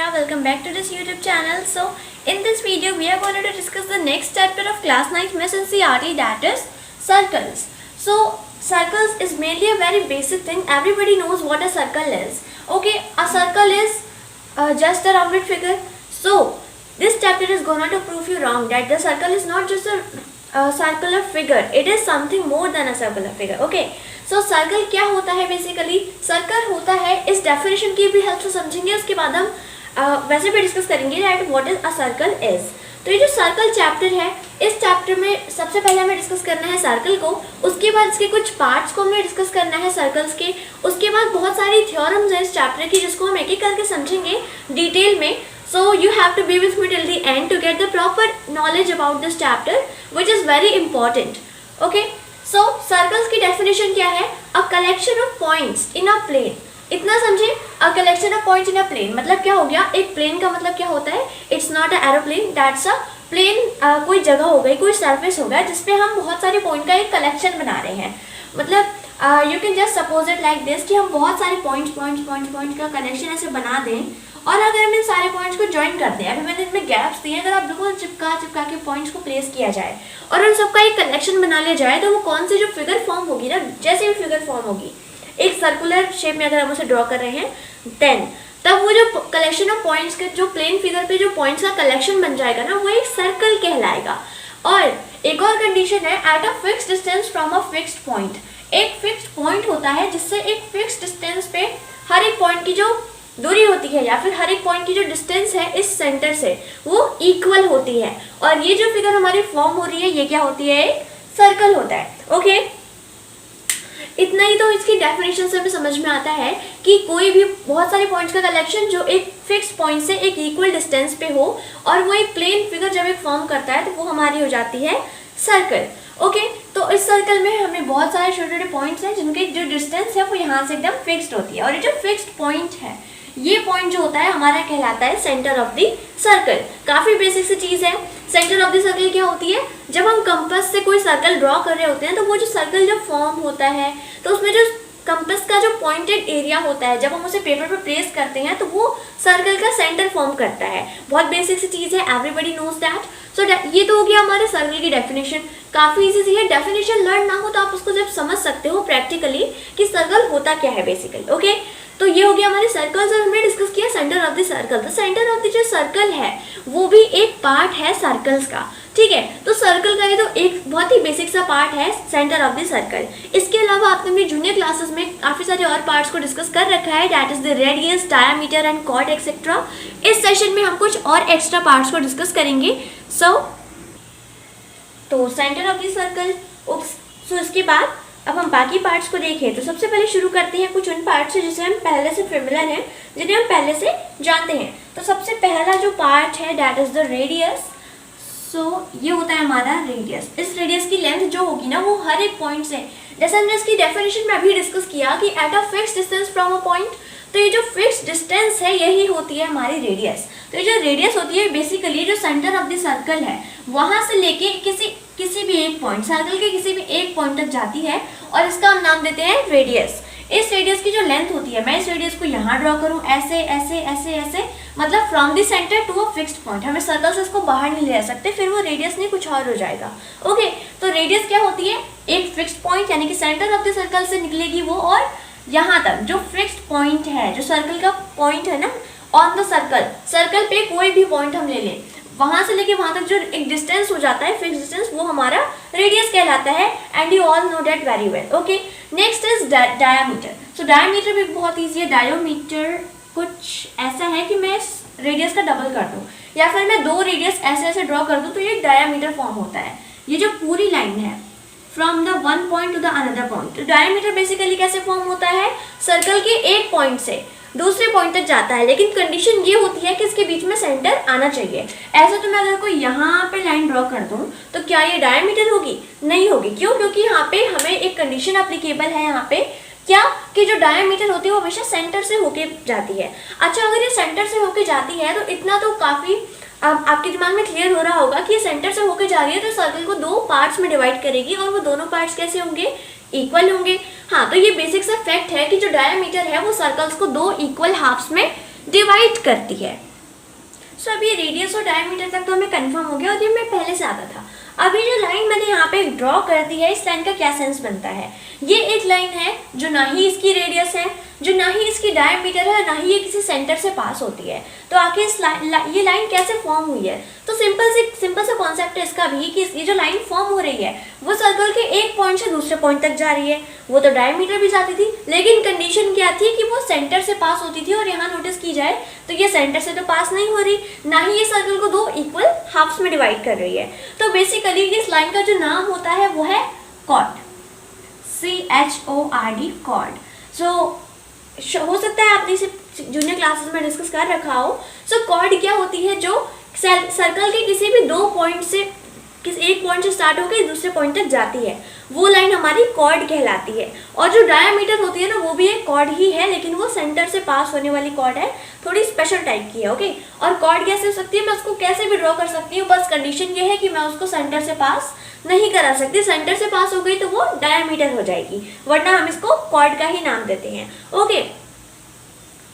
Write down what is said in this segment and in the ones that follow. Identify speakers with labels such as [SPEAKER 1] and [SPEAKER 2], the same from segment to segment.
[SPEAKER 1] Priya. Welcome back to this YouTube channel. So in this video we are going to discuss the next chapter of class 9th Miss NCERT, that is circles. So circles is mainly a very basic thing. Everybody knows what a circle is. Okay, a circle is just a rounded figure. So this chapter is going to prove you wrong that the circle is not just a circular figure. It is something more than a circular figure. Okay. So circle क्या होता है? Basically circle होता है, इस definition की भी help से समझेंगे, उसके बाद हम वैसे भी डिस्कस करेंगे that what is a circle is. तो ये जो सर्कल चैप्टर है, इस चैप्टर में सबसे पहले हमें डिस्कस करना है सर्कल को, उसके बाद इसके कुछ पार्ट्स को हमें डिस्कस करना है सर्कल्स के, उसके बाद बहुत सारी थ्योरम्स हैं इस चैप्टर की जिसको हम एक एक करके समझेंगे डिटेल में. So you have to be with me till the end to get the proper knowledge about this chapter, which is very important. Okay. So circles की डेफिनेशन क्या है? A collection of points in a plane. इतना समझे, a collection of points in a plane मतलब क्या हो गया? एक प्लेन का मतलब क्या होता है? It's not a aeroplane, that's a plane. कोई जगह हो गई, कोई सरफेस हो गया जिसपे हम बहुत सारे पॉइंट का एक कलेक्शन बना रहे हैं. मतलब you can just suppose it like this कि हम बहुत सारे पॉइंट का कनेक्शन ऐसे बना दें और अगर हम इन सारे पॉइंट्स को ज्वाइन कर दें, अभी मैंने इनमें गैप्स दिए, अगर आप बिल्कुल चिपका के पॉइंट्स को प्लेस किया जाए और उन सबका एक कलेक्शन बना लिया जाए तो वो कौन सी जो फिगर फॉर्म होगी ना, जैसे भी फिगर फॉर्म होगी एक सर्कुलर शेप में अगर हम उसे ड्रॉ कर रहे हैं देन तब वो जो कलेक्शन ऑफ पॉइंट्स के जो प्लेन फिगर पे जो पॉइंट्स का कलेक्शन बन जाएगा ना, वो एक सर्कल कहलाएगा. और एक और कंडीशन है, at a fixed distance from a fixed point. एक फिक्स्ड पॉइंट होता है जिससे एक फिक्स्ड डिस्टेंस पे हर एक पॉइंट की जो दूरी होती है या फिर हर एक पॉइंट की जो डिस्टेंस है इस सेंटर से वो इक्वल होती है. और ये जो फिगर हमारी फॉर्म हो रही है ये क्या होती है? एक सर्कल होता है. ओके, इतना ही तो इसकी डेफिनेशन से भी समझ में आता है कि कोई भी बहुत सारे पॉइंट्स का कलेक्शन जो एक फिक्स पॉइंट से एक इक्वल डिस्टेंस पे हो और वो एक प्लेन फिगर जब एक फॉर्म करता है तो वो हमारी हो जाती है सर्कल. ओके, तो इस सर्कल में हमें बहुत सारे छोटे छोटे पॉइंट्स हैं जिनकी जो डिस्टेंस है वो यहाँ से एकदम फिक्स्ड होती है. और ये जो फिक्स्ड पॉइंट है, ये पॉइंट जो होता है हमारा कहलाता है सेंटर ऑफ द सर्कल. काफी बेसिक सी चीज है. सेंटर ऑफ द सर्कल क्या होती है? जब हम कंपास से कोई सर्कल ड्रॉ कर रहे होते हैं तो वो जो सर्कल जब फॉर्म होता है तो उसमें जो कंपास का जो पॉइंटेड एरिया होता है जब हम उसे पेपर पर प्लेस करते हैं तो वो सर्कल का सेंटर फॉर्म करता है. बहुत बेसिक सी चीज है, एवरीबडी नोज दैट. सो ये तो हो गया हमारे सर्कल की डेफिनेशन. काफी इजी सी है. डेफिनेशन लर्न ना हो तो आप उसको जब समझ सकते हो प्रैक्टिकली कि सर्कल होता क्या है बेसिकली. ओके, तो ये हो गया हमारे सर्कल्स और हमने डिस्कस किया सेंटर ऑफ द सर्कल. तो सेंटर ऑफ द जो सर्कल है वो भी एक पार्ट है सर्कल्स का. ठीक है, तो सर्कल का ये तो एक बहुत ही बेसिक सा पार्ट है सेंटर ऑफ द सर्कल. इसके अलावा आपने अपनी जूनियर क्लासेस में काफी सारे और पार्ट्स को डिस्कस कर रखा है, that is the radius, diameter and chord etcetera. इस सेशन में हम कुछ और एक्स्ट्रा पार्ट्स को डिस्कस करेंगे. तो सेंटर ऑफ द सर्कल. सो इसके बाद अब हम बाकी पार्ट्स को देखें तो सबसे पहले शुरू करते हैं कुछ उन पार्ट्स से जिसे हम पहले से फेमिलियर हैं, जिन्हें हम पहले से जानते हैं. तो सबसे पहला जो पार्ट है दैट इज द रेडियस. सो ये होता है हमारा रेडियस. इस रेडियस की लेंथ जो होगी ना वो हर एक पॉइंट से, जैसे हमने इसकी डेफिनेशन में अभी डिस्कस किया कि at a fixed distance from a point, तो ये जो फिक्स्ड डिस्टेंस है यही होती है हमारी रेडियस. तो ये जो रेडियस होती है बेसिकली जो सेंटर ऑफ द सर्कल है वहां से लेके किसी भी एक पॉइंट, सर्कल के किसी भी एक पॉइंट तक जाती है और इसका हम नाम देते हैं रेडियस. इस रेडियस की जो लेंथ होती है, मैं इस रेडियस को यहाँ ड्रॉ करूँ ऐसे ऐसे ऐसे ऐसे, मतलब from the centre to a fixed point. हमें सर्कल से इसको बाहर नहीं ले सकते, फिर वो रेडियस नहीं कुछ और हो जाएगा. ओके, तो रेडियस क्या होती है? एक फिक्स्ड पॉइंट यानी कि सेंटर ऑफ द सर्कल से निकलेगी वो और यहाँ तक जो फिक्स्ड पॉइंट है, जो सर्कल का पॉइंट है ना ऑन द सर्कल पे कोई भी पॉइंट हम ले लें, वहां से लेके वहां तक जो एक डिस्टेंस हो जाता है फिक्स डिस्टेंस, वो हमारा रेडियस कहलाता है. And you all know that very well. Okay, next is diameter. So diameter भी बहुत ईजी है. डायोमीटर कुछ ऐसा है कि मैं रेडियस का डबल कर दूं या फिर मैं दो रेडियस ऐसे ऐसे ड्रॉ कर दूं तो ये डायामीटर फॉर्म होता है. ये जो पूरी लाइन है from the one point two the another point. तो डायामीटर बेसिकली कैसे फॉर्म होता है? सर्कल के एक पॉइंट से दूसरे पॉइंट तक जाता है, लेकिन कंडीशन ये होती है कि इसके बीच में सेंटर आना चाहिए. ऐसे तो मैं अगर कोई यहाँ पे लाइन ड्रॉ कर दूँ तो क्या ये डायमीटर होगी? नहीं होगी. क्यों? क्योंकि यहाँ पे हमें एक कंडीशन एप्लीकेबल है यहाँ पे, क्या कि जो डायमीटर होती है वो हमेशा सेंटर से होके जाती है. अच्छा, अगर ये सेंटर से होके जाती है तो इतना तो काफ़ी आपके दिमाग में क्लियर हो रहा होगा कि ये सेंटर से होके जा रही है तो सर्कल को दो पार्ट्स में डिवाइड करेगी और वो दोनों पार्ट्स कैसे होंगे? इक्वल होंगे. हाँ, तो ये बेसिक सा फैक्ट है कि जो डायमीटर है वो सर्कल्स को दो इक्वल हाफ्स में डिवाइड करती है. सो अब ये रेडियस और डायमीटर तक तो हमें कंफर्म हो गया और ये मैं पहले से आता था। अभी जो लाइन मैंने यहाँ पे ड्रॉ कर दी है, इस लाइन का क्या सेंस बनता है? ये एक लाइन है जो ना ही इसकी रेडियस है, जो ना ही इसकी डायमीटर है, ना ही ये किसी सेंटर से पास होती है। तो आखिर इस ये लाइन कैसे फॉर्म हुई है? तो सिंपल सा कॉन्सेप्ट है इसका भी कि ये जो लाइन फॉर्म हो रही है वो सर्कल के एक पॉइंट से दूसरे पॉइंट तक जा रही है। वो तो डायमीटर भी जाती थी, लेकिन कंडीशन क्या थी कि वो सेंटर से पास होती थी। और यहाँ नोटिस की जाए तो ये सेंटर से तो पास नहीं हो रही, ना ही ये सर्कल को दो इक्वल हाफ्स में डिवाइड कर रही है। तो बेसिकली इस लाइन का जो नाम होता है वो है कॉर्ड, CHORD, कॉर्ड। सो हो सकता है आपने इसे जूनियर क्लासेस में डिस्कस कर रखा हो। सो कॉर्ड क्या होती है? जो सर्कल के किसी भी दो पॉइंट से, एक पॉइंट से स्टार्ट होकर दूसरे पॉइंट तक जाती है, वो लाइन हमारी कॉर्ड कहलाती है। और जो डायमीटर होती है ना, वो भी एक कॉर्ड ही है, लेकिन वो सेंटर से पास होने वाली कॉर्ड है, थोड़ी स्पेशल टाइप की है। ओके, और कॉर्ड कैसे हो सकती है? मैं उसको कैसे भी ड्रॉ कर सकती हूँ, बस कंडीशन ये है कि मैं उसको सेंटर से पास नहीं करा सकती। सेंटर से पास हो गई तो वो डायमीटर हो जाएगी, वरना हम इसको कॉर्ड का ही नाम देते हैं। ओके,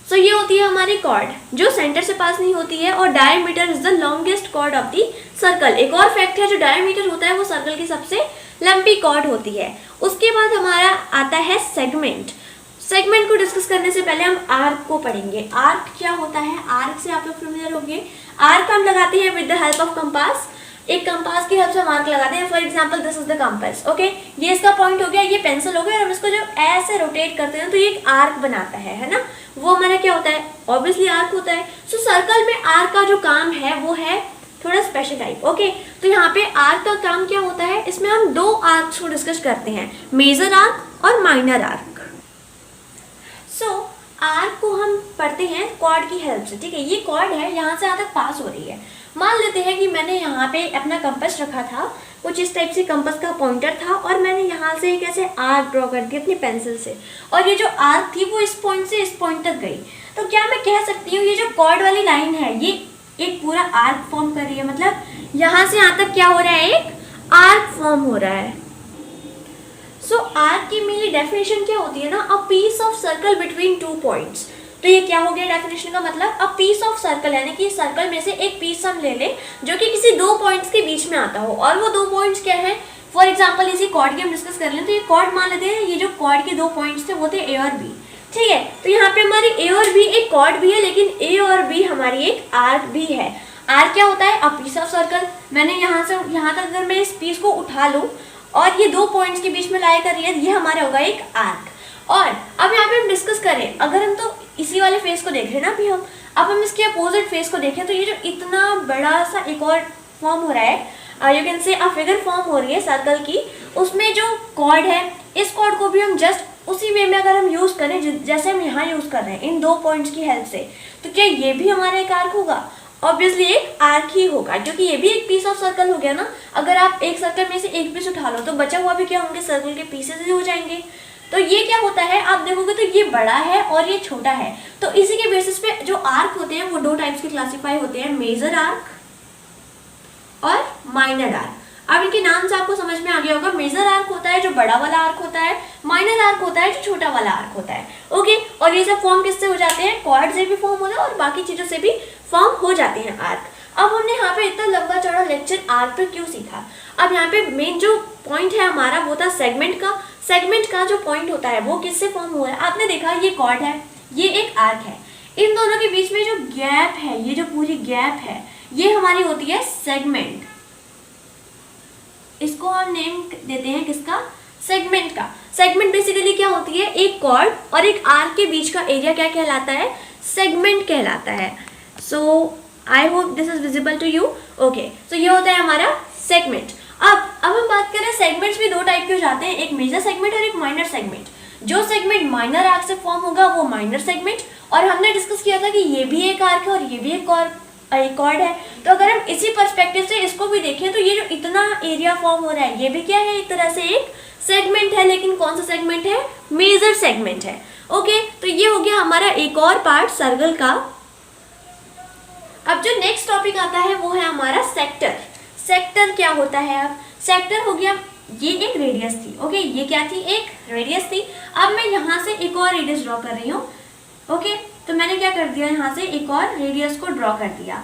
[SPEAKER 1] सो ये होती है हमारी कॉर्ड जो सेंटर से पास नहीं होती है। और diameter is the longest chord of the circle. एक और फैक्ट है, जो डायमीटर होता है वो सर्कल की सबसे लंबी कॉर्ड होती है। उसके बाद हमारा आता है सेगमेंट। सेगमेंट को डिस्कस करने से पहले हम आर्क को पढ़ेंगे। आर्क क्या होता है? आर्क से आप लोग फेमिलियर होंगे। आर्क हम लगाते हैं with the help of compass. एक कंपास की हेल्प से मार्क लगाते हैं। For example this is the compass. Okay, ये इसका पॉइंट हो गया, ये पेंसिल हो गया, और हम इसको जब ऐसे रोटेट करते हैं तो ये एक आर्क बनाता है ना। वो हमारा क्या होता है? ऑब्वियसली आर्क होता है। सो सर्कल में आर्क का जो काम है वो है थोड़ा स्पेशल टाइप। ओके, तो यहाँ पे आर्क का काम क्या होता है? इसमें हम दो आर्क्स को डिस्कस करते हैं, मेजर आर्क और माइनर आर्क। सो आर्क को हम पढ़ते हैं कॉर्ड की हेल्प से। ठीक है, ये कॉर्ड है, यहाँ से यहाँ तक पास हो रही है। मान लेते हैं कि मैंने यहाँ पे अपना कंपास रखा था, कुछ इस टाइप से कंपास का पॉइंटर था, और मैंने यहाँ से एक ऐसे आर्क ड्रॉ कर दी अपनी पेंसिल से, और ये जो आर्क थी वो इस पॉइंट से इस पॉइंट तक गई। तो क्या मैं कह सकती हूँ ये जो कॉर्ड वाली लाइन है ये एक पूरा आर्क फॉर्म कर रही है? मतलब यहाँ से यहाँ तक क्या हो रहा है? एक आर्क फॉर्म हो रहा है। सो आर्क की मेनली डेफिनेशन क्या होती है ना? A piece of circle between two points. तो ये क्या हो गया डेफिनेशन का मतलब? अ पीस ऑफ सर्कल, यानी कि सर्कल में से एक पीस हम ले लें जो कि किसी दो पॉइंट्स के बीच में आता हो। और वो दो पॉइंट्स क्या है? फॉर एग्जांपल इसी कॉर्ड की हम डिस्कस कर लें तो ये कॉर्ड मान लेते हैं, ये जो कॉर्ड के दो पॉइंट्स थे वो थे ए और बी। ठीक है, तो यहाँ पे हमारी ए और बी एक कॉर्ड भी है, लेकिन ए और बी हमारी एक आर्क भी है। आर्क क्या होता है? A piece of circle. मैंने यहाँ से यहाँ तक अगर मैं इस पीस को उठा लूँ और ये दो पॉइंट्स के बीच में लाई कर रही है, ये हमारा होगा एक आर्क। और अब यहाँ पे हम डिस्कस करें, अगर हम तो इसी वाले फेस को देख रहे हैं ना अभी हम, अब हम इसके अपोजिट फेस को देखें तो ये जो इतना बड़ा सा एक और फॉर्म हो रहा है, you can say a figure form हो रही है सर्कल की, उसमें जो कॉर्ड है, इस कॉर्ड को भी हम जस्ट उसी वे में अगर हम यूज करें जैसे हम यहाँ यूज कर रहे हैं इन दो पॉइंट्स की हेल्प से, तो क्या ये भी हमारा एक आर्क होगा? ऑब्वियसली एक आर्क ही होगा, क्योंकि ये भी एक पीस ऑफ सर्कल हो गया ना। अगर आप एक सर्कल में से एक पीस उठा लो तो बचा हुआ भी क्या होंगे? सर्कल के पीसेस ही हो जाएंगे। तो ये क्या होता है, आप देखोगे तो ये बड़ा है और ये छोटा है। तो इसी के बेसिस पे जो आर्क होते हैं वो दो टाइप्स के क्लासिफाई होते हैं, मेजर आर्क और माइनर आर्क। अब इनके नाम से आपको समझ में आ गया होगा, मेजर आर्क होता है जो बड़ा वाला आर्क होता है, माइनर आर्क होता है जो छोटा वाला आर्क होता है। ओके, और ये सब फॉर्म किससे हो जाते हैं? कॉर्ड से भी फॉर्म होता है और बाकी चीजों से भी फॉर्म हो जाते हैं आर्क। अब हमने यहाँ पे इतना लंबा चौड़ा लेक्चर आर्क पे क्यों सीखा? अब यहाँ पे मेन जो पॉइंट है हमारा वो था सेगमेंट का। सेगमेंट का जो पॉइंट होता है वो किससे फॉर्म हो रहा है? आपने देखा ये कॉर्ड है, ये एक आर्क है, इन दोनों के बीच में जो गैप है, ये जो पूरी गैप है, ये हमारी होती है सेगमेंट। इसको हम नेम देते हैं किसका? सेगमेंट का। सेगमेंट बेसिकली क्या होती है? एक कॉर्ड और एक आर्क के बीच का एरिया क्या कहलाता है? सेगमेंट कहलाता है। So I hope this is visible to you. Okay, so ये होता है हमारा सेगमेंट। अब हम बात करें, सेगमेंट्स भी दो टाइप के हो जाते हैं, एक मेजर सेगमेंट और एक माइनर सेगमेंट। जो सेगमेंट माइनर आर्क से फॉर्म होगा वो माइनर सेगमेंट, और हमने डिस्कस किया था कि ये भी एक आर्क है और ये भी एक कॉर्ड है। तो अगर हम इसी पर्सपेक्टिव से इसको भी देखें तो ये जो इतना एरिया फॉर्म हो रहा है ये भी क्या है? एक तरह से एक सेगमेंट है, लेकिन कौन सा सेगमेंट है? मेजर सेगमेंट है। ओके, तो ये हो गया हमारा एक और पार्ट सर्कल का। अब जो नेक्स्ट टॉपिक आता है वो है हमारा सेक्टर। सेक्टर क्या होता है? अब सेक्टर हो गया, ये एक रेडियस थी। ओके, ये क्या थी? एक रेडियस थी। अब मैं यहाँ से एक और रेडियस ड्रॉ कर रही हूँ। ओके, तो मैंने क्या कर दिया, यहाँ से एक और रेडियस को ड्रॉ कर दिया।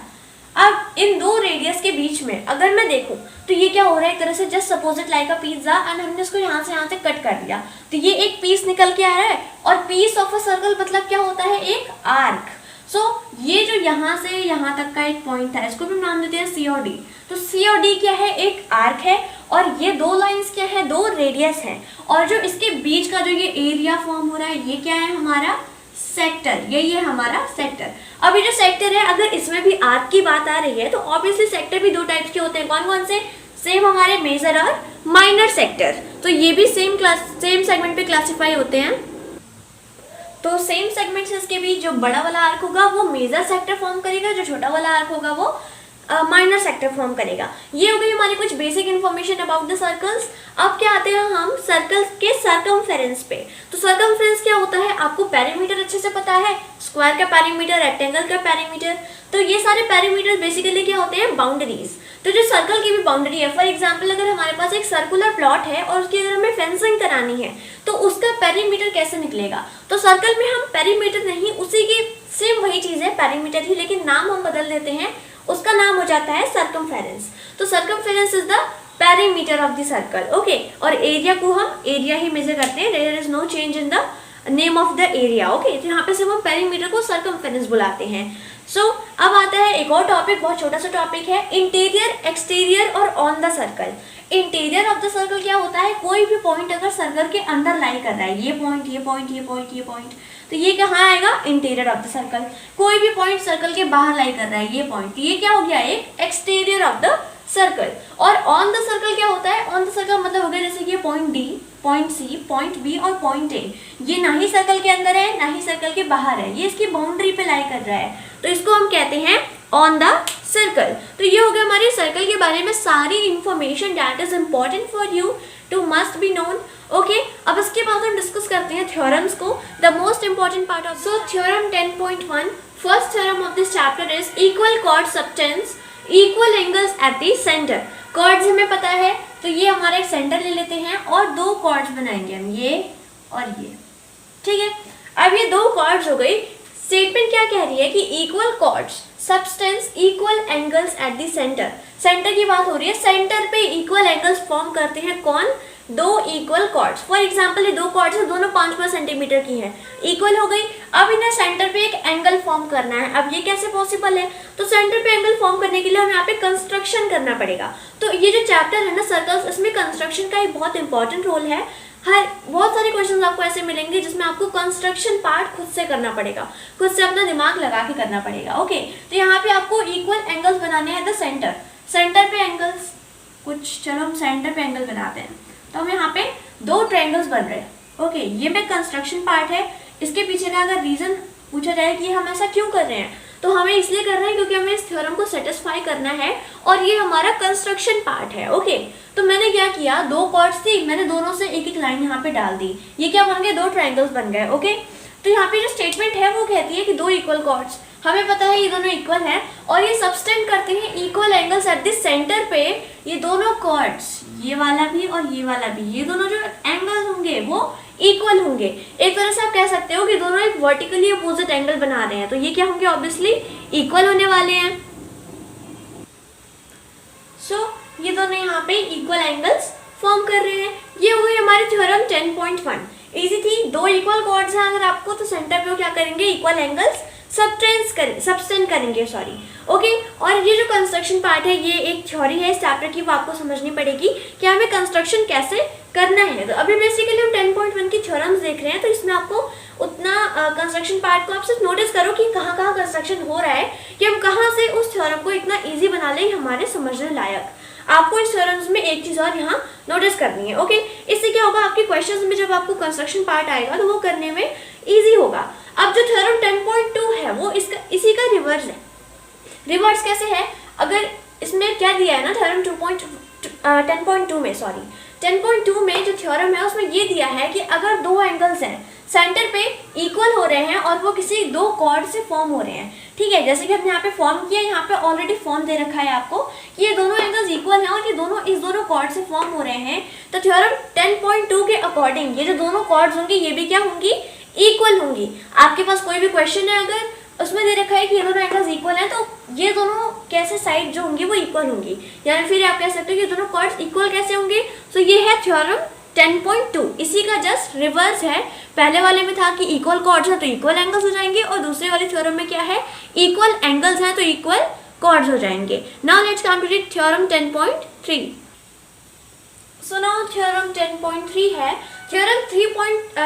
[SPEAKER 1] अब इन दो रेडियस के बीच में अगर मैं देखूं तो ये क्या हो रहा है, एक तरह से just suppose it like a pizza and हमने इसको यहाँ से कट कर दिया तो ये एक पीस निकल के आ रहा है। और पीस ऑफ अ सर्कल मतलब क्या होता है, एक आर्क। सो ये जो यहाँ से यहाँ तक का एक पॉइंट था, इसको भी नाम देते हैं सी और डी। तो सी और डी क्या है, एक आर्क है, और ये दो लाइंस क्या है, दो रेडियस है। और जो इसके बीच का जो ये एरिया फॉर्म हो रहा है ये क्या है, हमारा सेक्टर। यही है हमारा सेक्टर। अब ये जो सेक्टर है, अगर इसमें भी आर्क की बात आ रही है तो ऑब्वियसली सेक्टर भी दो टाइप्स के होते हैं। कौन कौन से, सेम हमारे मेजर और माइनर सेक्टर। तो ये भी सेम सेगमेंट पे क्लासिफाई होते हैं। तो सेम सेगमेंट्स के बीच जो बड़ा वाला आर्क होगा वो मेजर सेक्टर फॉर्म करेगा, जो छोटा वाला आर्क होगा वो माइनर सेक्टर फॉर्म करेगा। ये हो गई हमारी कुछ basic information about the circles. अब क्या आते हैं हम सर्कल्स के सर्कमफेरेंस पे। तो सर्कमफेरेंस क्या होता है, आपको पेरीमीटर अच्छे से पता है, स्क्वायर का पेरीमीटर, रेक्टेंगल का पेरीमीटर। तो ये सारे पेरीमीटर बेसिकली क्या होते हैं, बाउंड्रीज। तो जो सर्कल की भी बाउंड्री है, फॉर एग्जाम्पल अगर हमारे पास एक सर्कुलर प्लॉट है और उसकी अगर हमें फेंसिंग करानी है तो उसका पेरीमीटर कैसे निकलेगा। तो सर्कल में हम पेरीमीटर नहीं, उसी की सेम वही चीज है, पेरीमीटर ही, लेकिन नाम हम बदल देते हैं, उसका नाम हो जाता है सर्कमफेरेंस। तो circumference is the perimeter of the circle, okay. और एरिया को हम एरिया ही मेजर करते हैं, there is no change in the name of the area, okay. तो यहाँ पे सिर्फ हम पेरीमीटर को सर्कमफेरेंस बुलाते हैं। सो अब आता है एक और टॉपिक, बहुत छोटा सा टॉपिक है, इंटीरियर, एक्सटीरियर और on the circle. Interior of the circle क्या होता है, कोई भी पॉइंट अगर सर्कल के अंदर लाई कर रहा है, ये पॉइंट, ये पॉइंट, ये पॉइंट, ये पॉइंट, तो ये कहाँ आएगा, इंटीरियर ऑफ द सर्कल। कोई भी पॉइंट सर्कल के बाहर लाई कर रहा है, ये पॉइंट, ये क्या हो गया, एक एक्सटीरियर ऑफ द सर्कल। और ऑन द सर्कल क्या होता है, ऑन द सर्कल मतलब हो गया जैसे कि point D, point C, point B और पॉइंट ए, ये ना ही सर्कल के अंदर है ना ही सर्कल के बाहर है, ये इसकी बाउंड्री पे लाई कर रहा है, तो इसको हम कहते हैं ऑन द सर्कल। तो ये हो गया हमारे सर्कल के बारे में सारी information that is important for you to must be known, okay. अब इसके बाद हम डिस्कस करते हैं थ्योरम्स को, the most important part of. So theorem 10.1, first theorem of this chapter is equal chord subtends equal angles at the centre. Chords हमें पता है, तो ये हमारा एक सेंटर ले लेते हैं और दो कॉर्ड्स बनाएंगे हम, ये और ये, ठीक है। अब ये दो कॉर्ड्स हो गई। स्टेटमेंट क्या कह रही है कि equal chords subtend equal angles at the centre. Centre की बात हो रही है, सेंटर पे इक्वल एंगल्स फॉर्म करते हैं कौन, दो इक्वल कॉर्ड्स। फॉर एग्जाम्पल ये दो कॉर्ड्स है, दोनों 5-5 सेंटीमीटर की हैं, इक्वल हो गई। अब इन्हें सेंटर पे एक एंगल फॉर्म करना है। अब ये कैसे पॉसिबल है, तो सेंटर पे एंगल फॉर्म करने के लिए हमें यहाँ पे कंस्ट्रक्शन करना पड़ेगा। तो ये जो चैप्टर है ना सर्कल्स, इसमें कंस्ट्रक्शन का एक बहुत इंपॉर्टेंट रोल है। बहुत सारे क्वेश्चंस आपको ऐसे मिलेंगे जिसमें आपको कंस्ट्रक्शन पार्ट खुद से करना पड़ेगा, खुद से अपना दिमाग लगा के करना पड़ेगा, ओके। तो यहाँ पे आपको इक्वल एंगल्स बनाने हैं द सेंटर। सेंटर पे एंगल्स कुछ, चलो हम सेंटर पे एंगल बनाते हैं। तो हम यहाँ पे दो ट्रायंगल्स बन रहे हैं, ओके। ये में कंस्ट्रक्शन पार्ट है। इसके पीछे का अगर रीजन पूछा जाए कि हम ऐसा क्यों कर रहे हैं, तो हमें इसलिए कर रहे हैं क्योंकि हमें इस थ्योरम को सेटिस्फाई करना है और ये हमारा कंस्ट्रक्शन पार्ट है, ओके। तो मैंने क्या किया, दो कॉर्ड्स थी, मैंने दोनों से एक एक लाइन यहाँ पे डाल दी, ये क्या बन गए, दो ट्रायंगल्स बन गए, ओके। तो यहाँ पे जो स्टेटमेंट है वो कहती है कि दो इक्वल कॉर्ड्स, हमें पता है ये दोनों इक्वल हैं और ये सबटेंड करते हैं equal angles at the centre पे। ये दोनों कॉर्ड्स, ये वाला भी और ये वाला भी, ये दोनों जो एंगल्स होंगे वो इक्वल होंगे। एक तरह से आप कह सकते हो कि दोनों एक वर्टिकली अपोजिट एंगल बना रहे हैं, तो ये क्या होंगे, ऑब्वियसली इक्वल होने वाले हैं। सो ये दोनों यहाँ पे इक्वल एंगल्स फॉर्म कर रहे हैं। ये हो गई हमारी थ्योरम 10.1, इजी थी। दो इक्वल कॉर्ड्स हैं अगर आपको, तो सेंटर पे वो क्या करेंगे, इक्वल एंगल्स सबटेंड करेंगे, सॉरी, ओके। और ये जो कंस्ट्रक्शन पार्ट है ये एक थ्योरी है इस चैप्टर की, वो आपको समझनी पड़ेगी कि हमें कंस्ट्रक्शन कैसे करना है। तो अभी बेसिकली हम 10.1 की थ्योरम्स देख रहे हैं, तो इसमें आपको उतना कंस्ट्रक्शन पार्ट को आप सिर्फ नोटिस करो कि कहाँ कहाँ कंस्ट्रक्शन हो रहा है, कि हम कहाँ से उस थ्योरम को इतना ईजी बना लें हमारे समझने लायक। आपको इस थ्योरम्स में एक चीज़ और यहाँ नोटिस करनी है, ओके। इससे क्या होगा, आपके क्वेश्चंस में जब आपको कंस्ट्रक्शन पार्ट आएगा तो वो करने में ईजी होगा। अब जो थ्योरम 10.2 है वो इसी का रिवर्स है। रिवर्स कैसे है, अगर इसमें क्या दिया है ना थ्योरम 10.2 में, सॉरी 10.2 में जो थ्योरम है उसमें ये दिया है कि अगर दो एंगल्स हैं सेंटर पे इक्वल हो रहे हैं और वो किसी दो कॉर्ड से फॉर्म हो रहे हैं, ठीक है, जैसे कि हमने यहाँ पे फॉर्म किया, यहाँ पे ऑलरेडी फॉर्म दे रखा है आपको कि ये दोनों एंगल्स इक्वल हैं और ये दोनों इस दोनों कॉर्ड से फॉर्म हो रहे हैं, तो थ्योरम 10.2 के अकॉर्डिंग ये जो दोनों कॉर्ड्स होंगी ये भी क्या होंगी, इक्वल होंगी। आपके पास कोई भी क्वेश्चन है अगर उसमें दे रखा है कि ये दोनों एंगल्स इक्वल हैं, तो ये दोनों कैसे साइड जो होंगी वो इक्वल होंगी, या फिर आप कह सकते हो कि दोनों कॉर्ड्स इक्वल कैसे होंगे। सो ये है थ्योरम 10.2, इसी का जस्ट रिवर्स है। पहले वाले में था कि इक्वल कॉर्ड्स हैं तो इक्वल एंगल्स हो जाएंगे, और दूसरे वाले थ्योरम में क्या है, इक्वल एंगल्स हैं तो इक्वल कॉर्ड्स हो जाएंगे। Now let's complete theorem 10.3। So now theorem 10.3 है। थ्योरम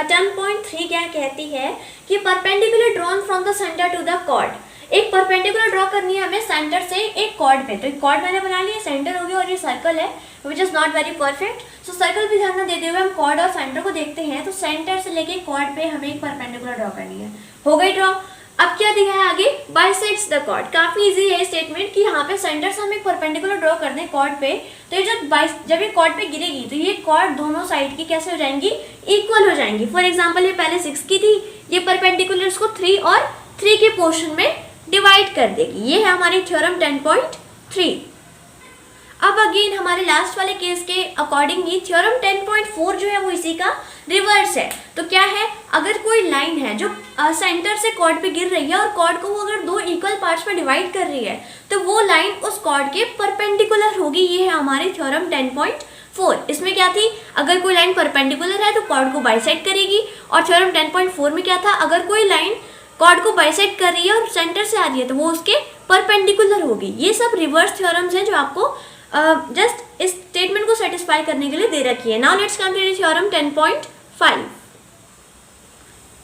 [SPEAKER 1] 10.3 क्या कहती है कि perpendicular drawn from the centre to the chord, एक परपेंडिकुलर ड्रॉ करनी है हमें सेंटर से एक कॉर्ड पे। तो एक कॉर्ड मैंने बना लिया, सेंटर हो गया, और ये सर्कल है which is not very perfect. So circle पे ध्यान देते हुए हम कॉर्ड और सेंटर को देखते हैं। तो सेंटर से लेके कॉर्ड पे हमें एक परपेंडिकुलर ड्रॉ करनी है, हो गई ड्रॉ। अब क्या दिखा है आगे, बाइसेक्ट्स द कॉर्ड। काफी इजी है स्टेटमेंट कि यहाँ पे सेंटर से हम एक परपेंडिकुलर ड्रॉ कर दें कॉर्ड पे, तो ये जब ये कॉर्ड पे गिरेगी तो ये कॉर्ड दोनों साइड की कैसे हो जाएंगी, इक्वल हो जाएंगी। फॉर एग्जाम्पल ये पहले 6 की थी, ये परपेंडिकुलर इसको 3 और 3 के पोर्शन में डिवाइड कर देगी। ये है हमारी थ्योरम 10.3। अब अगेन हमारे लास्ट वाले केस के अकॉर्डिंग ही थ्योरम 10.4 जो है वो इसी का रिवर्स है। तो क्या है, अगर कोई लाइन है जो सेंटर से कॉर्ड पे गिर रही है और कॉर्ड को वो अगर 2 इक्वल पार्ट्स में डिवाइड कर रही है तो वो लाइन उस कॉर्ड के परपेंडिकुलर होगी। ये है हमारी थ्योरम 10.4। इसमें क्या थी, अगर कोई लाइन परपेंडिकुलर है तो कॉर्ड को बाइसेक्ट करेगी, और थ्योरम 10.4 में क्या था, अगर कोई लाइन कॉर्ड को बाइसेक्ट कर रही है और सेंटर से आ रही है तो वो उसके परपेंडिकुलर होगी। ये सब रिवर्स थ्योरम्स हैं जो आपको जस्ट इस स्टेटमेंट को सेटिस्फाई करने के लिए दे रखी है। Now let's complete theorem 10.5।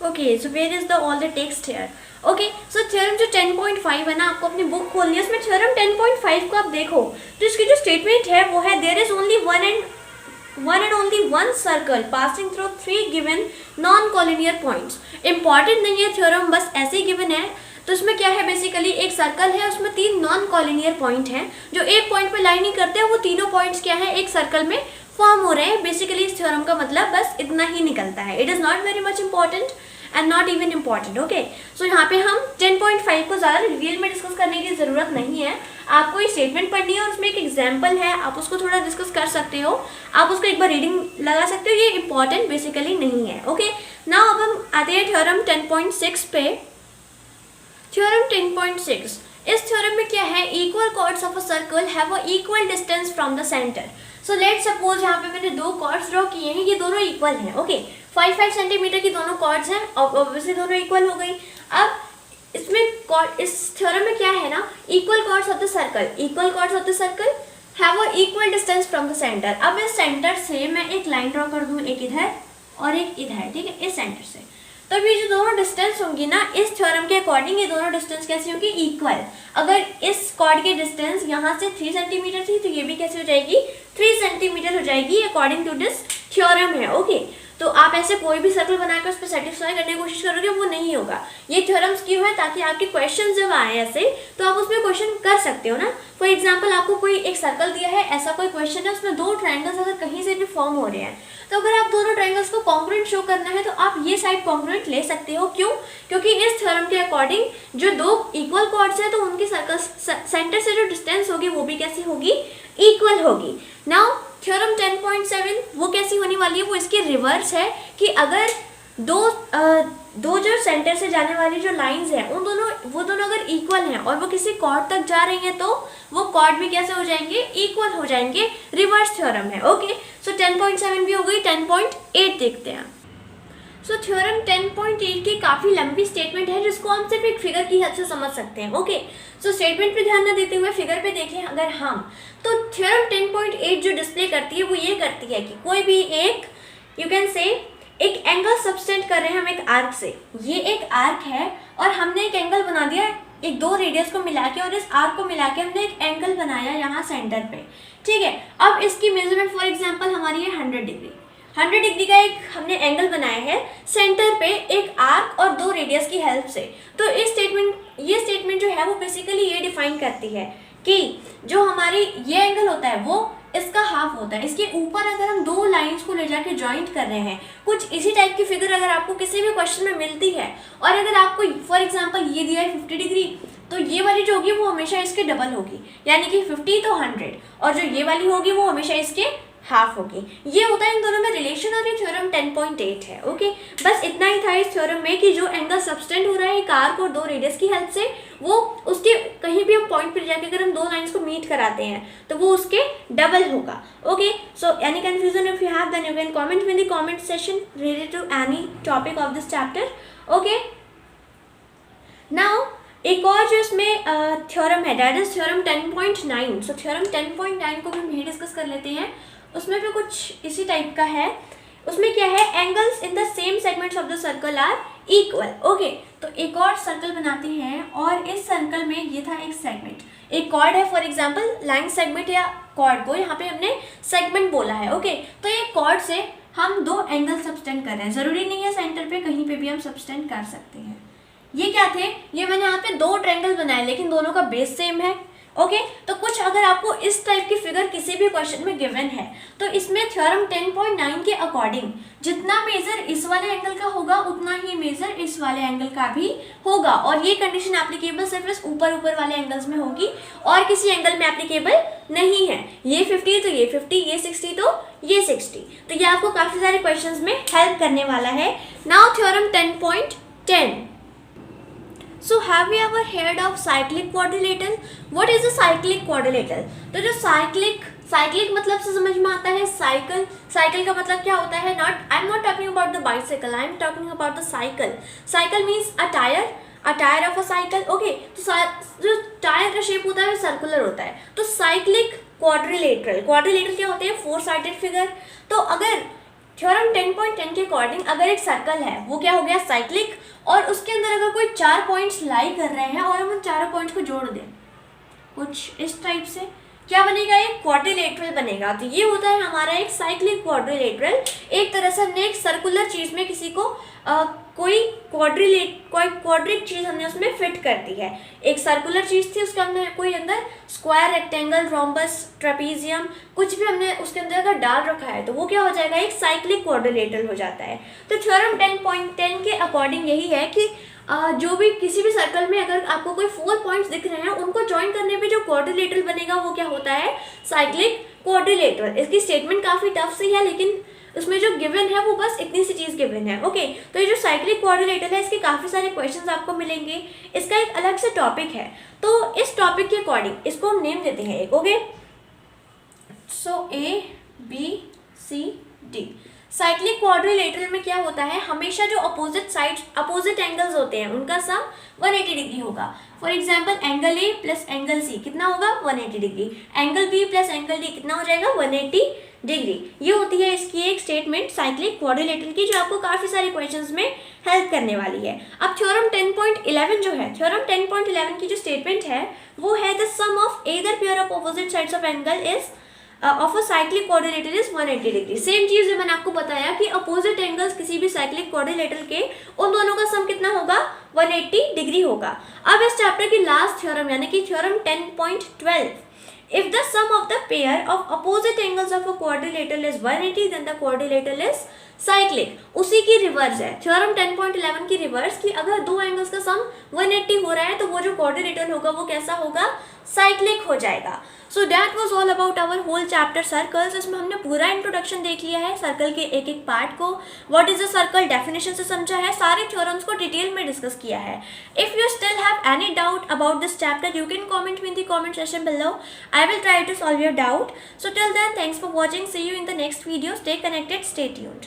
[SPEAKER 1] Okay, so where is the all the text here. Okay, so theorem जो 10.5 है ना, आपको अपनी बुक खोलनी है, उसमें थ्योरम 10.5 को आप देखो तो इसकी जो स्टेटमेंट है वो है there is only one and only one circle passing through 3 given non-collinear points। Important नहीं है थ्योरम, बस ऐसे ही गिवन है। तो इसमें क्या है, बेसिकली एक सर्कल है, उसमें 3 नॉन कॉलिनियर पॉइंट हैं जो एक पॉइंट पे लाइन नहीं करते, वो तीनों पॉइंट्स क्या है, एक सर्कल में फॉर्म हो रहे हैं। बेसिकली इस थ्योरम का मतलब बस इतना ही निकलता है। It is not very much important and not even important. Okay, so यहाँ पे हम 10.5 को ज़्यादा डिटेल में डिस्कस करने की ज़रूरत नहीं है। आपको ये स्टेटमेंट पढ़नी है और उसमें एक एग्जाम्पल है, आप उसको थोड़ा डिस्कस कर सकते हो, आप उसको एक बार रीडिंग लगा सकते हो। ये इंपॉर्टेंट बेसिकली नहीं है। ओके, नाउ अब हम आते हैं थ्योरम 10.6 पे। थ्योरम 10.6, इस थ्योरम में क्या है, equal chords of a circle have a equal distance from the centre. So let's suppose यहाँ पे मैंने 2 कॉर्ड्स ड्रॉ किए हैं, ये दोनों इक्वल हैं। ओके, 5 सेंटीमीटर की दोनों कॉर्ड्स हैं, ऑब्वियसली दोनों इक्वल हो गई। अब इसमें इस थ्योरम में क्या है ना, equal chords of the circle have a equal distance from the centre. अब इस सेंटर से मैं एक लाइन ड्रॉ कर दूँ, एक इधर और एक इधर, ठीक है, इस सेंटर से। तो ये जो दोनों डिस्टेंस होंगी ना, इस थ्योरम के अकॉर्डिंग ये दोनों डिस्टेंस कैसी होंगी, इक्वल। अगर इस कॉर्ड की डिस्टेंस यहाँ से 3 सेंटीमीटर थी तो ये भी कैसे हो जाएगी, 3 सेंटीमीटर हो जाएगी अकॉर्डिंग टू दिस थ्योरम है। ओके, तो आप ऐसे कोई भी सर्कल बनाकर उस पर सेटिस्फाई करने की कोशिश करोगे, वो नहीं होगा। ये थ्योरम्स क्यों है, ताकि आपके क्वेश्चन जब आए ऐसे तो आप उसमें क्वेश्चन कर सकते हो ना। फॉर एग्जाम्पल, आपको कोई एक सर्कल दिया है, ऐसा कोई क्वेश्चन है, उसमें 2 ट्रायंगल्स अगर कहीं से भी फॉर्म हो रहे हैं, तो अगर आप दोनों ट्रायंगल्स को कॉन्ग्रुएंट शो करना है तो आप ये साइड कॉन्ग्रुएंट ले सकते हो। क्यों, क्योंकि इस थ्योरम के अकॉर्डिंग जो 2 इक्वल कॉर्ड्स हैं तो उनकी सर्कल सेंटर से जो डिस्टेंस होगी वो भी कैसी होगी, इक्वल होगी। नाउ थ्योरम 10.7 वो कैसी होने वाली है, वो इसके रिवर्स है कि अगर दो जो सेंटर से जाने वाली जो लाइंस हैं वो दोनों अगर इक्वल हैं और वो किसी कॉर्ड तक जा रही हैं तो वो कॉर्ड भी कैसे हो जाएंगे, इक्वल हो जाएंगे। रिवर्स थ्योरम है। ओके, सो 10.7 भी हो गई। 10.8 देखते हैं। सो थ्योरम 10.8 की काफ़ी लंबी स्टेटमेंट है जिसको हम सिर्फ एक फिगर की हद से समझ सकते हैं। ओके, सो स्टेटमेंट पे ध्यान न देते हुए फिगर पे देखें अगर हम, तो थ्योरम 10.8 जो डिस्प्ले करती है वो ये करती है कि कोई भी एक, यू कैन से, एक एंगल सब्सटेंड कर रहे हैं हम एक आर्क से। ये एक आर्क है और हमने एक एंगल बना दिया, एक 2 रेडियस को मिला के और इस आर्क को मिला के हमने एक एंगल बनाया यहाँ सेंटर पे, ठीक है। अब इसकी मेजरमेंट फॉर एग्जांपल हमारी है 100 डिग्री। 100 डिग्री का एक हमने एंगल बनाया है सेंटर पे एक आर्क और 2 रेडियस की हेल्प से। तो ये स्टेटमेंट जो है वो बेसिकली ये डिफाइन करती है कि जो हमारी ये एंगल होता है वो इसका हाफ होता है। इसके ऊपर अगर हम 2 लाइंस को ले जाके जॉइंट कर रहे हैं, कुछ इसी टाइप की फिगर अगर आपको किसी भी क्वेश्चन में मिलती है और अगर आपको फॉर एग्जांपल ये दिया है 50 डिग्री, तो ये वाली जो होगी वो हमेशा इसके डबल होगी, यानी कि 50 तो 100, और जो ये वाली होगी वो हमेशा इसके हाफ होगी। ये होता है इन दोनों में रिलेशन और ये थ्योरम 10.8 है। ओके, बस इतना ही था इस थ्योरम में कि जो एंगल सबटेंड हो रहा है एक आर्क और दो रेडियस की हेल्प से, वो उसके कहीं भी हम पॉइंट पर जाके अगर हम दो लाइंस को मीट कराते हैं तो वो उसके डबल होगा। Okay, so any confusion if you have then you can comment in the comment session related to any topic of this chapter. Okay, now एक और जो इसमें थ्योरम है that is theorem 10.9। So theorem 10.9 को भी हम यही डिस्कस कर लेते हैं। उसमें भी कुछ इसी टाइप का है। उसमें क्या है, angles in the same segments of the circle are equal. Okay, तो एक और सर्कल बनाते हैं और इस सर्कल में ये था एक सेगमेंट, एक कॉर्ड है। फॉर एग्जांपल लाइन सेगमेंट या कॉर्ड को यहाँ पे हमने सेगमेंट बोला है। ओके, तो ये कॉर्ड से हम दो एंगल सबटेंड कर रहे हैं, ज़रूरी नहीं है सेंटर पे, कहीं पे भी हम सबटेंड कर सकते हैं। ये क्या थे, ये मैंने यहाँ पे दो ट्रायंगल बनाए लेकिन दोनों का बेस सेम है। ओके, तो कुछ अगर आपको इस टाइप की फिगर किसी भी क्वेश्चन में गिवन है तो इसमें थ्योरम 10.9 के अकॉर्डिंग जितना मेजर इस वाले एंगल का होगा उतना ही मेजर इस वाले एंगल का भी होगा। और ये कंडीशन एप्लीकेबल सिर्फ इस ऊपर ऊपर वाले एंगल्स में होगी और किसी एंगल में एप्लीकेबल नहीं है। ये 50 तो ये 50, ये 60 तो ये 60। तो ये आपको काफ़ी सारे क्वेश्चन में हेल्प करने वाला है। Now theorem 10.10। So have you ever heard of cyclic quadrilateral? What is a cyclic quadrilateral? तो जो cyclic मतलब से समझ में आता है साइकिल का मतलब क्या होता है, I am not talking about the bicycle, I am talking about the cycle means a tyre of a cycle. Okay, तो जो टायर का शेप होता है वो सर्कुलर होता है। तो साइक्लिक क्वाड्रिलेटरल क्या होते हैं, 4 साइडेड फिगर। तो अगर थ्योरम 10.10 के अकॉर्डिंग अगर एक सर्कल है वो क्या हो गया, साइक्लिक, और उसके अंदर अगर कोई 4 पॉइंट्स लाई कर रहे हैं और हम उन चारों पॉइंट्स को जोड़ दें कुछ इस टाइप से, क्या बनेगा, एक क्वाड्रिलेटरल बनेगा। तो ये होता है हमारा एक साइक्लिक क्वाड्रिलेटरल। एक तरह से हमने एक सर्कुलर चीज़ में किसी को कोई क्वाड्रिक चीज़ हमने उसमें फिट कर दी है। एक सर्कुलर चीज़ थी, उसके अंदर कोई अंदर स्क्वायर, रेक्टेंगल, रोम्बस, ट्रेपीजियम कुछ भी हमने उसके अंदर अगर डाल रखा है तो वो क्या हो जाएगा, एक साइक्लिक क्वाड्रिलेटरल हो जाता है। तो थ्योरम 10.10 के अकॉर्डिंग यही है कि जो भी किसी भी सर्कल में अगर आपको कोई 4 पॉइंट्स दिख रहे हैं उनको ज्वाइन करने पे जो क्वाड्रिलेटरल बनेगा वो क्या होता है, साइक्लिक क्वाड्रिलेटरल। इसकी स्टेटमेंट काफ़ी टफ सी है लेकिन उसमें जो गिवन है वो बस इतनी सी चीज़ गिवन है। ओके, तो ये जो साइक्लिक क्वाड्रिलेटरल है इसके काफ़ी सारे क्वेश्चंस आपको मिलेंगे। इसका एक अलग से टॉपिक है, तो इस टॉपिक के अकॉर्डिंग इसको हम नेम देते हैं एक। ओके, सो ABCD। साइक्लिक क्वाड्रिलेटरल में क्या होता है, हमेशा जो अपोजिट एंगल्स होते हैं उनका सम 180 डिग्री होगा। For example angle A plus angle C कितना होगा, 180 degree. Angle B plus angle D कितना हो जाएगा, 180 डिग्री। ये होती है इसकी एक स्टेटमेंट साइक्लिक क्वाड्रिलेटरल की, जो आपको काफ़ी सारे क्वेश्चंस में हेल्प करने वाली है। अब थ्योरम 10.11 जो है, थ्योरम 10.11 की जो स्टेटमेंट है वो है the sum of either pair of opposite sides of angle is of a cyclic quadrilateral is 180 degree. Same चीज़ जो मैंने आपको बताया कि अपोजिट एंगल्स किसी भी साइक्लिक क्वाड्रिलेटरल के उन दोनों का सम कितना होगा, 180 डिग्री होगा। अब इस चैप्टर की लास्ट थ्योरम यानी कि theorem 10.12, if the sum of the pair of opposite angles of a quadrilateral is 180 then the quadrilateral is cyclic। उसी की रिवर्स है थ्योरम 10.11 की रिवर्स, कि अगर दो एंगल्स का सम 180 हो रहा है तो वो जो क्वाड्रिलेटरल होगा वो कैसा होगा, साइक्लिक हो जाएगा। So that was all about our whole chapter circles. इसमें हमने पूरा इंट्रोडक्शन देख लिया है सर्कल के एक एक पार्ट को, what is a circle definition से समझा है, सारे थ्योरम्स को डिटेल में डिस्कस किया है। If you still have any doubt about this chapter you can comment me in the comment section below, I will try to solve your doubt. So till then thanks for watching, see you in the next video, stay connected, stay tuned.